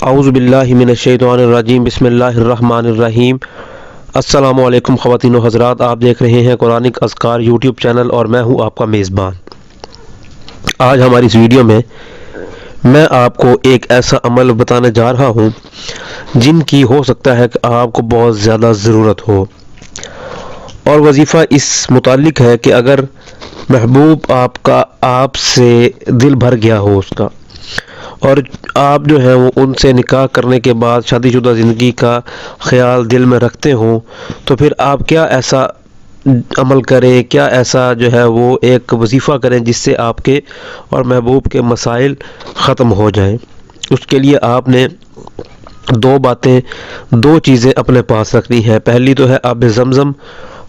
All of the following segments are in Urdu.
اعوذ باللہ من الشیطان الرجیم بسم اللہ الرحمن الرحیم۔ السلام علیکم خواتین و حضرات، آپ دیکھ رہے ہیں قرآنک اذکار یوٹیوب چینل اور میں ہوں آپ کا میزبان۔ آج ہماری اس ویڈیو میں آپ کو ایک ایسا عمل بتانے جا رہا ہوں جن کی ہو سکتا ہے کہ آپ کو بہت زیادہ ضرورت ہو، اور وظیفہ اس متعلق ہے کہ اگر محبوب آپ کا آپ سے دل بھر گیا ہو اس کا، اور آپ جو ہیں وہ ان سے نکاح کرنے کے بعد شادی شدہ زندگی کا خیال دل میں رکھتے ہوں، تو پھر آپ کیا ایسا عمل کریں، کیا ایسا جو ہے وہ ایک وظیفہ کریں جس سے آپ کے اور محبوب کے مسائل ختم ہو جائیں۔ اس کے لیے آپ نے دو چیزیں اپنے پاس رکھنی ہے۔ پہلی تو ہے آب زمزم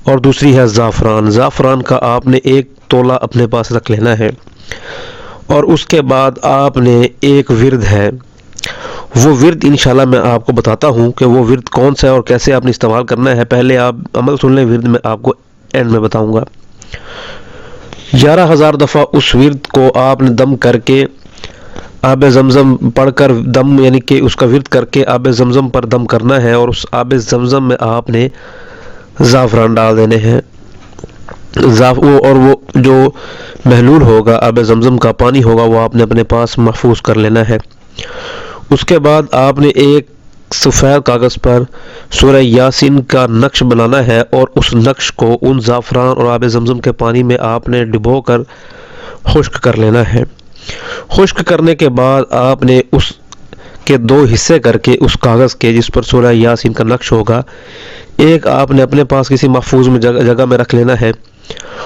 اور دوسری ہے زعفران۔ زعفران کا آپ نے 1 تولہ اپنے پاس رکھ لینا ہے، اور اس کے بعد آپ نے ایک ورد ہے، وہ ورد انشاءاللہ میں آپ کو بتاتا ہوں کہ وہ ورد کون سا ہے اور کیسے آپ نے استعمال کرنا ہے۔ پہلے آپ عمل سن لیں، ورد میں آپ کو اینڈ میں بتاؤں گا۔ 11,000 دفعہ اس ورد کو آپ نے دم کر کے آب زمزم پڑھ کر دم، یعنی کہ اس کا ورد کر کے آب زمزم پر دم کرنا ہے، اور اس آب زمزم میں آپ نے زعفران ڈال دینے ہیں، اور وہ جو محلول ہوگا آب زمزم کا پانی ہوگا وہ آپ نے اپنے پاس محفوظ کر لینا ہے۔ اس کے بعد آپ نے ایک سفید کاغذ پر سورہ یاسین کا نقش بنانا ہے، اور اس نقش کو ان زعفران اور آب زمزم کے پانی میں آپ نے ڈبو کر خشک کر لینا ہے۔ خشک کرنے کے بعد آپ نے اس کے 2 حصے کر کے اس کاغذ کے جس پر سورہ یاسین کا نقش ہوگا، ایک آپ نے اپنے پاس کسی محفوظ جگہ میں رکھ لینا ہے،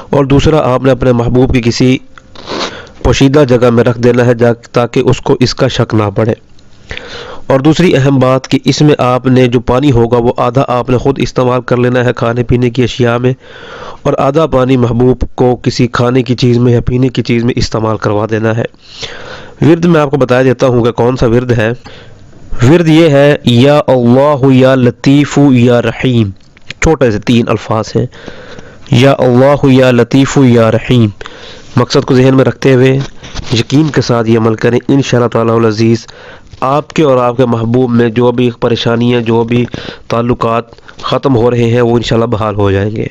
اور دوسرا آپ نے اپنے محبوب کی کسی پوشیدہ جگہ میں رکھ دینا ہے تاکہ اس کو اس کا شک نہ پڑے۔ اور دوسری اہم بات کہ اس میں آپ نے جو پانی ہوگا وہ آدھا آپ نے خود استعمال کر لینا ہے کھانے پینے کی اشیاء میں، اور آدھا پانی محبوب کو کسی کھانے کی چیز میں یا پینے کی چیز میں استعمال کروا دینا ہے۔ ورد میں آپ کو بتا دیتا ہوں کہ کون سا ورد ہے۔ ورد یہ ہے: یا اللہ یا لطیف یا رحیم۔ چھوٹے سے 3 الفاظ ہیں، یا اللہ یا لطیف یا رحیم۔ مقصد کو ذہن میں رکھتے ہوئے یقین کے ساتھ یہ عمل کریں، انشاءاللہ تعالی العزیز آپ کے اور آپ کے محبوب میں جو بھی پریشانیاں، جو بھی تعلقات ختم ہو رہے ہیں وہ انشاءاللہ بحال ہو جائیں گے۔